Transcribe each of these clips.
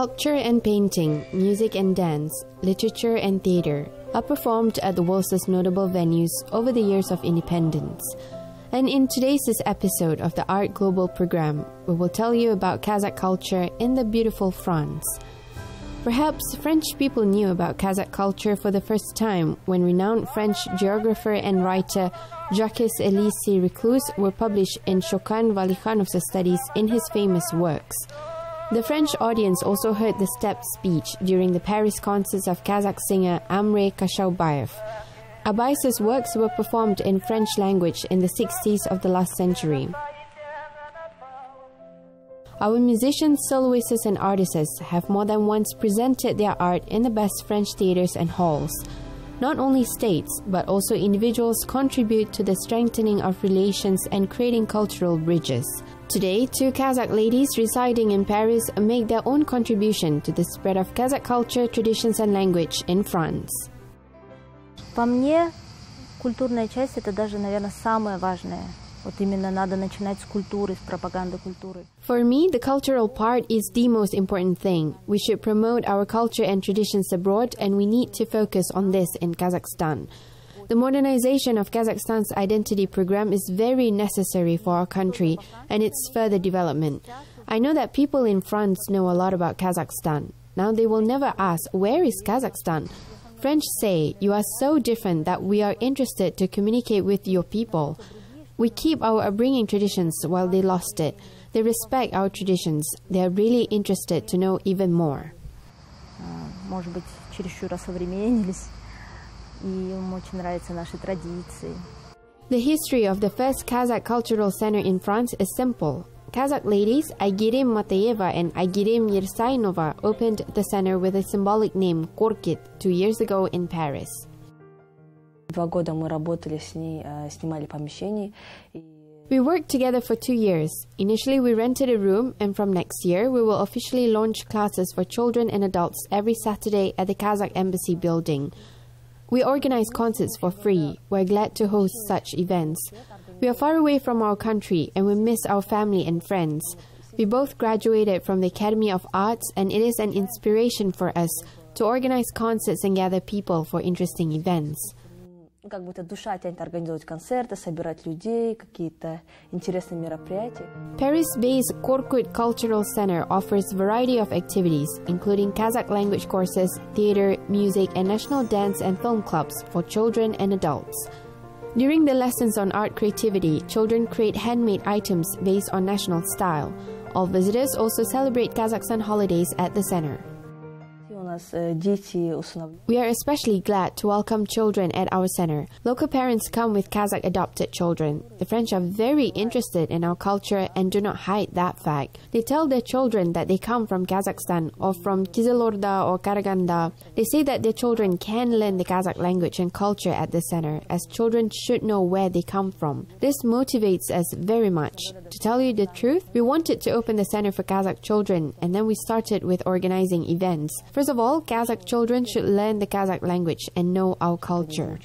Sculpture and painting, music and dance, literature and theatre are performed at the world's most notable venues over the years of independence. And in today's episode of the Art Global program, we will tell you about Kazakh culture in the beautiful France. Perhaps French people knew about Kazakh culture for the first time when renowned French geographer and writer Jacques-Élise Reclus were published in Shokan Valikhanov's studies in his famous works. The French audience also heard the stepped speech during the Paris concerts of Kazakh singer Amre Kashaubayev. Abais's works were performed in French language in the 60s of the last century. Our musicians, soloists and artists have more than once presented their art in the best French theaters and halls. Not only states, but also individuals contribute to the strengthening of relations and creating cultural bridges. Today, two Kazakh ladies residing in Paris make their own contribution to the spread of Kazakh culture, traditions and language in France. По мне, культурная часть – это даже, наверное, самое важное. Вот именно надо начинать с культуры, с пропаганды культуры. For me, the cultural part is the most important thing. We should promote our culture and traditions abroad, and we need to focus on this in Kazakhstan. The modernization of Kazakhstan's identity program is very necessary for our country and its further development. I know that people in France know a lot about Kazakhstan. Now they will never ask, where is Kazakhstan? French say, you are so different that we are interested to communicate with your people. We keep our upbringing traditions while they lost it. They respect our traditions. They are really interested to know even more. Может быть, чересчур осовременились, и им очень нравятся наши традиции. The history of the first Kazakh Cultural Center in France is simple. Kazakh ladies Aygirim Mateyeva and Aygirim Yersainova opened the center with a symbolic name Korkyt 2 years ago in Paris. 2 года мы работали с ней, снимали помещение. We worked together for 2 years. Initially, we rented a room, and from next year, we will officially launch classes for children and adults every Saturday at the Kazakh Embassy building. We organize concerts for free. We're glad to host such events. We are far away from our country, and we miss our family and friends. We both graduated from the Academy of Arts, and it is an inspiration for us to organize concerts and gather people for interesting events. Как будто душа тянет организовать концерты, собирать людей, какие-то интересные мероприятия. Paris-based Korkyt Cultural Center offers a variety of activities, including Kazakh language courses, theater, music, and national dance and film clubs for children and adults. During the lessons on art creativity, children create handmade items based on national style. All visitors also celebrate Kazakhstan holidays at the center. We are especially glad to welcome children at our center. Local parents come with Kazakh adopted children. The French are very interested in our culture and do not hide that fact. They tell their children that they come from Kazakhstan or from Kizilorda or Karaganda. They say that their children can learn the Kazakh language and culture at the center, as children should know where they come from. This motivates us very much. To tell you the truth, we wanted to open the center for Kazakh children, and then we started with organizing events. First of all, Kazakh children should learn the Kazakh language and know our culture.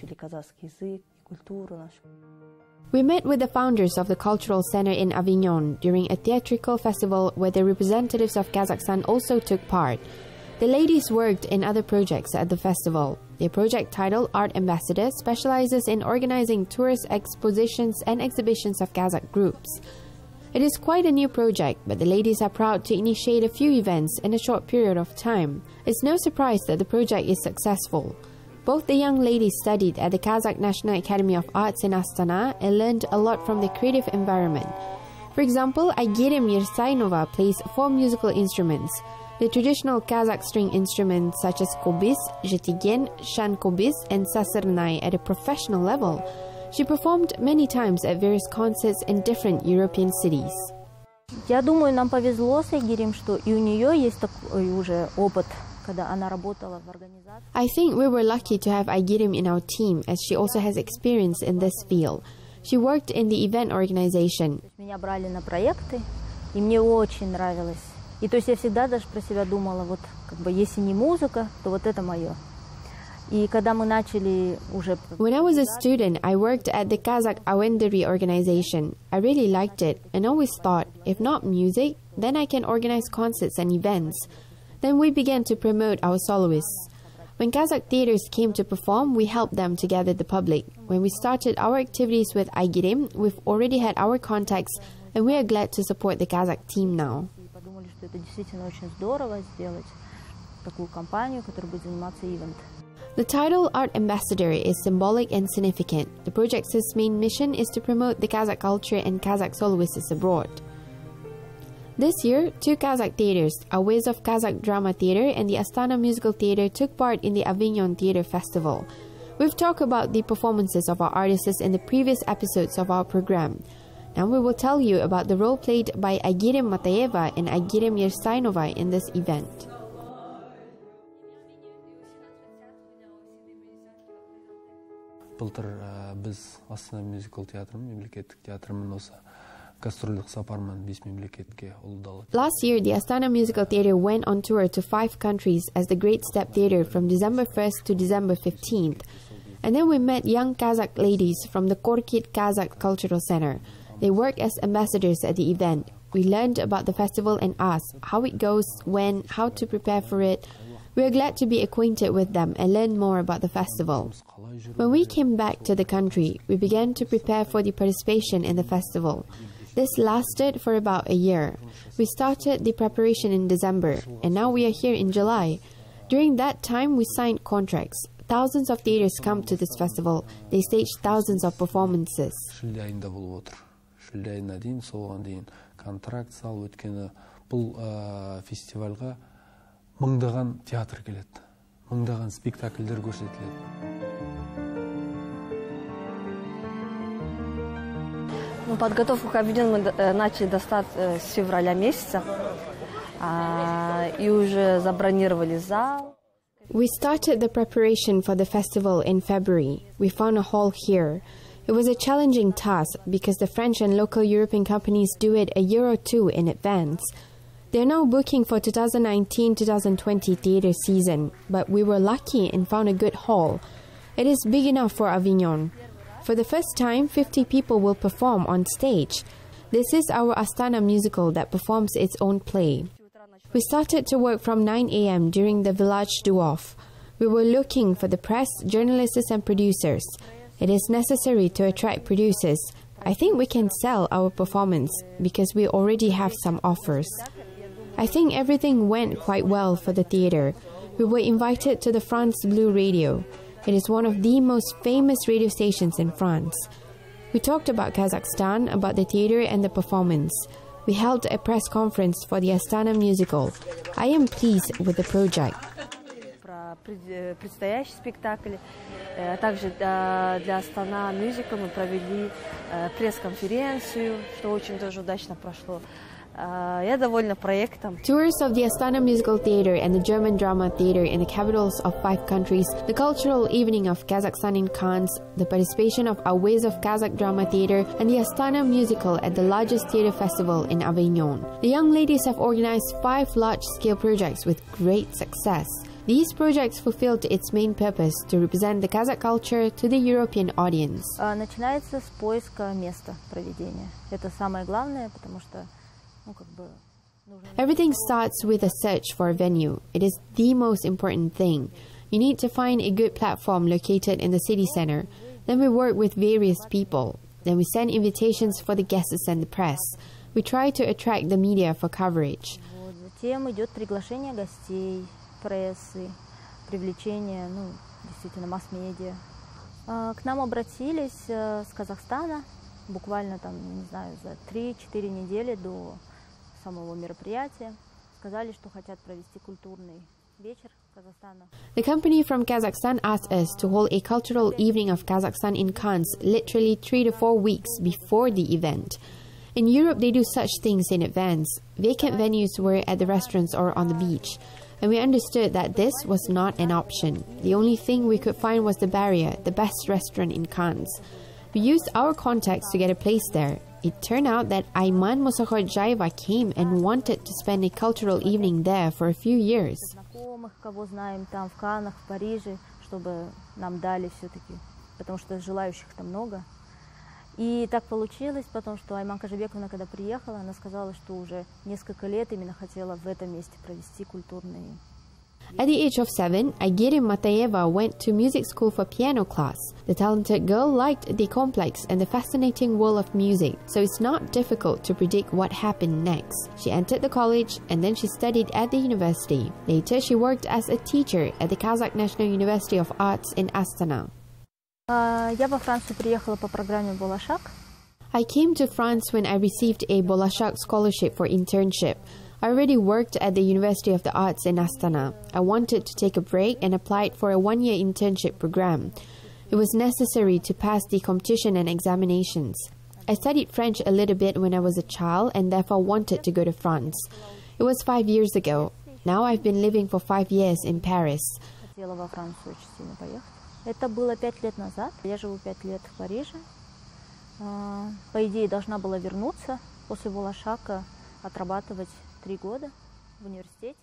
We met with the founders of the Cultural Center in Avignon during a theatrical festival where the representatives of Kazakhstan also took part. The ladies worked in other projects at the festival. Their project titled Art Ambassador specializes in organizing tourist expositions and exhibitions of Kazakh groups. It is quite a new project, but the ladies are proud to initiate a few events in a short period of time. It's no surprise that the project is successful. Both the young ladies studied at the Kazakh National Academy of Arts in Astana and learned a lot from the creative environment. For example, Aygirim Yersainova plays 4 musical instruments. The traditional Kazakh string instruments such as kobis, zhetigen, shan kobis, and sasernai at a professional level. She performed many times at various concerts in different European cities. Я думаю, нам повезло с Айгирем, что и у нее есть такой уже опыт, когда она работала в организации. I think we were lucky to have Aygirim in our team, as she also has experience in this field. She worked in the event organization. Меня брали на проекты, и мне очень нравилось. И то есть я всегда даже про себя думала, вот как бы если не музыка, то вот это мое. When I was a student, I worked at the Kazakh Awendari organization. I really liked it and always thought, if not music, then I can organize concerts and events. Then we began to promote our soloists. When Kazakh theaters came to perform, we helped them to gather the public. When we started our activities with Aygirim, we've already had our contacts, and we are glad to support the Kazakh team now. The title Art Ambassador is symbolic and significant. The project's main mission is to promote the Kazakh culture and Kazakh soloists abroad. This year, 2 Kazakh theaters, A Ways of Kazakh Drama Theatre and the Astana Musical Theatre, took part in the Avignon Theatre Festival. We've talked about the performances of our artists in the previous episodes of our program. Now we will tell you about the role played by Aygirim Matayeva and Aygirim Yersainova in this event. Былтыр biz Astana Musical Theatre мемлекеттік театрмен осы гастрольдік сапармен 5 мемлекетке ұлдалы. Last year, the Astana Musical Theatre went on tour to 5 countries as the Great Step Theatre from December 1st to December 15th. And then we met young Kazakh ladies from the Korkyt Kazakh Cultural Center. They work as ambassadors at the event. We learned about the festival and asked how it goes, when, how to prepare for it. We are glad to be acquainted with them and learn more about the festival. When we came back to the country, we began to prepare for the participation in the festival. This lasted for about a year. We started the preparation in December, and now we are here in July. During that time, we signed contracts. Thousands of theaters come to this festival. They stage thousands of performances. Шілде айына дейін, соған дейін контракт сал, өткені бұл фестивальға мыңдаған театр келеді, мыңдаған спектакльдер көрсетіледі. Подготовку к Авиньону мы начали достаточно с февраля месяца и уже забронировали зал. We started the preparation for the festival in February. We found a hall here. It was a challenging task because the French and local European companies do it a year or 2 in advance. They are now booking for 2019-2020 theatre season, but we were lucky and found a good hall. It is big enough for Avignon. For the first time, 50 people will perform on stage. This is our Astana musical that performs its own play. We started to work from 9 a.m. during the village do-off. We were looking for the press, journalists and producers. It is necessary to attract producers. I think we can sell our performance because we already have some offers. I think everything went quite well for the theatre. We were invited to the France Bleu Radio. It is one of the most famous radio stations in France. We talked about Kazakhstan, about the theatre and the performance. We held a press conference for the Astana musical. I am pleased with the project. Предстоящий спектакль. Также для Astana Musical мы провели пресс-конференцию, что очень тоже удачно прошло. Я довольна проектом. Tours of the Astana Musical Theatre and the German Drama Theatre in the capitals of 5 countries, the cultural evening of Kazakhstan in Cannes, the participation of A Ways of Kazakh Drama Theatre and the Astana Musical at the largest theatre festival in Avignon. The young ladies have organized 5 large-scale projects with great success. These projects fulfilled its main purpose to represent the Kazakh culture to the European audience. Начинается с поиска места проведения. Это самое главное, потому что everything starts with a search for a venue. It is the most important thing. You need to find a good platform located in the city center. Then we work with various people. Then we send invitations for the guests and the press. We try to attract the media for coverage. Затем идет приглашение гостей, прессы, привлечение, действительно, масс-медиа. К нам обратились с Казахстана буквально там, не знаю, за 3-4 недели до самого мероприятия. Сказали, что хотят провести культурный вечер Казахстана. The company from Kazakhstan asked us to hold a cultural evening of Kazakhstan in Cannes literally 3 to 4 weeks before the event. In Europe, they do such things in advance. Vacant venues were at the restaurants or on the beach. And we understood that this was not an option. The only thing we could find was the Barrier, the best restaurant in Cannes. We used our contacts to get a place there. It turned out that Ayman Musakhodjayeva came and wanted to spend a cultural evening there for a few years. Кого знаем там в Каннах, в Париже, чтобы нам дали все-таки, потому что желающих там много. И так получилось, потому что Айманка Жибековна, когда приехала, она сказала, что уже несколько лет именно хотела в этом месте провести культурные. At the age of 7, Agirim Matayeva went to music school for piano class. The talented girl liked the complex and the fascinating world of music, so it's not difficult to predict what happened next. She entered the college and then she studied at the university. Later, she worked as a teacher at the Kazakh National University of Arts in Astana. Я во Францию приехала по программе «Болашак». I came to France when I received a Bolashak scholarship for internship. I already worked at the University of the Arts in Astana. I wanted to take a break and applied for a one-year internship program. It was necessary to pass the competition and examinations. I studied French a little bit when I was a child and therefore wanted to go to France. It was 5 years ago. Now I've been living for 5 years in Paris. Хотела во Францию очень сильно поехать. Это было 5 лет назад. Я живу 5 лет в Париже. По идее, должна была вернуться после Болашака, отрабатывать 3 года в университете.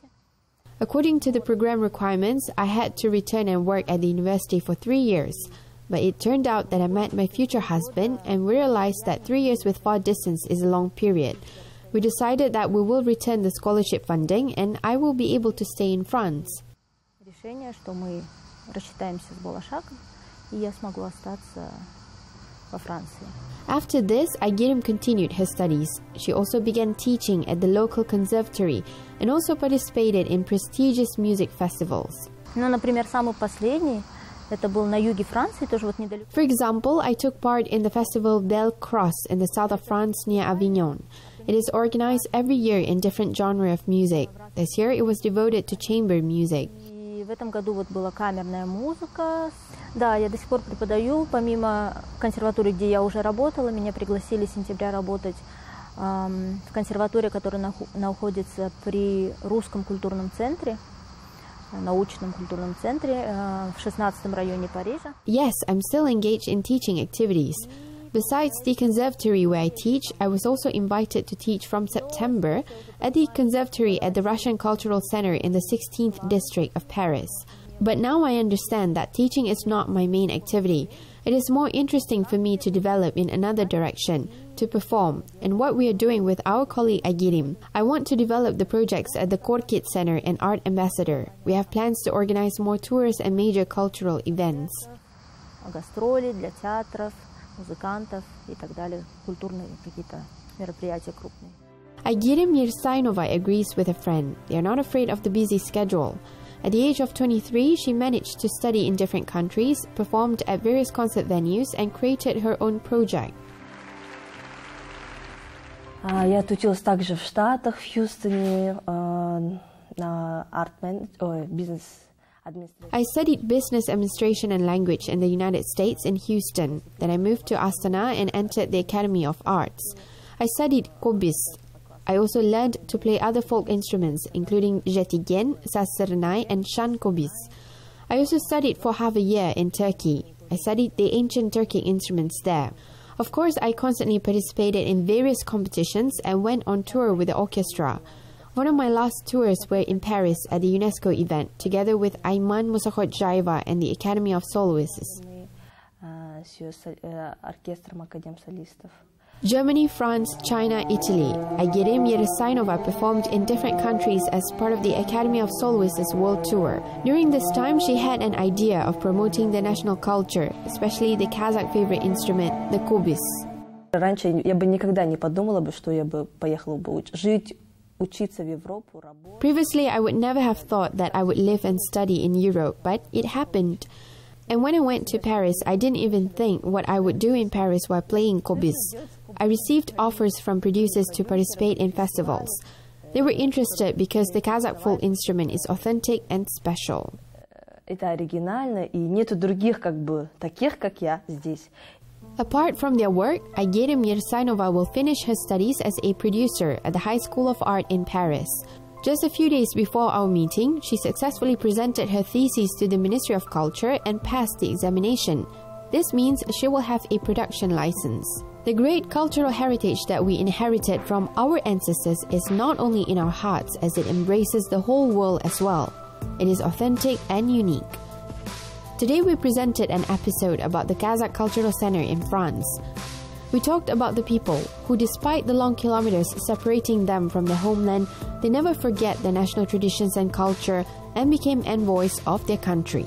According to the program requirements, I had to return and work at the university for 3 years. But it turned out that I met my future husband and we realized that 3 years with far distance is a long period. We decided that we will return the scholarship funding and I will be able to stay in France. Решение, что мы рассчитаемся с Болашаком, и я смогу остаться во Франции. After this, Agirim continued her studies. She also began teaching at the local conservatory and also participated in prestigious music festivals. Ну, например, самый последний, это был на юге Франции, тоже вот недалеко. For example, I took part in the festival Belle Cross in the south of France near Avignon. It is organized every year in different genre of music. This year, it was devoted to chamber music. И в этом году вот была камерная музыка. Да, я до сих пор преподаю, помимо консерватории, где я уже работала, меня пригласили с сентября работать в консерватории, которая находится при Русском культурном центре, научном культурном центре в 16-м районе Парижа. Yes, I'm still engaged in teaching activities. Besides the conservatory where I teach, I was also invited to teach from September at the conservatory at the Russian Cultural Center in the 16th district of Paris. But now I understand that teaching is not my main activity. It is more interesting for me to develop in another direction, to perform, and what we are doing with our colleague Agirim. I want to develop the projects at the Korkyt Center and Art Ambassador. We have plans to organize more tours and major cultural events. Гастроли для театров, музыкантов и так далее, культурные какие-то мероприятия крупные. Agirim Yersainova agrees with a friend. They are not afraid of the busy schedule. At the age of 23, she managed to study in different countries, performed at various concert venues, and created her own project. Я отучилась также в Штатах, в Хьюстоне, на бизнес администрации. I studied business administration and language in the United States in Houston. Then I moved to Astana and entered the Academy of Arts. I studied kobis. I also learned to play other folk instruments, including zhetigen, sasernai, and shan kobis. I also studied for half a year in Turkey. I studied the ancient Turkic instruments there. Of course, I constantly participated in various competitions and went on tour with the orchestra. One of my last tours were in Paris at the UNESCO event, together with Ayman Musakhodjayeva and the Academy of Soloists. Germany, France, China, Italy. Agirim Yersainova performed in different countries as part of the Academy of Soloists World Tour. During this time, she had an idea of promoting the national culture, especially the Kazakh favorite instrument, the kobis. Раньше я бы никогда не подумала бы, что я бы поехала бы жить, учиться в Европу, работать. Previously, I would never have thought that I would live and study in Europe, but it happened. And when I went to Paris, I didn't even think what I would do in Paris while playing kobis. I received offers from producers to participate in festivals. They were interested because the Kazakh folk instrument is authentic and special. Это оригинально, и нету других таких, как я здесь. Apart from their work, Agirim Yersainova will finish her studies as a producer at the High School of Art in Paris. Just a few days before our meeting, she successfully presented her thesis to the Ministry of Culture and passed the examination. This means she will have a production license. The great cultural heritage that we inherited from our ancestors is not only in our hearts as it embraces the whole world as well. It is authentic and unique. Today we presented an episode about the Kazakh Cultural Center in France. We talked about the people who, despite the long kilometers separating them from their homeland, they never forget their national traditions and culture and became envoys of their country.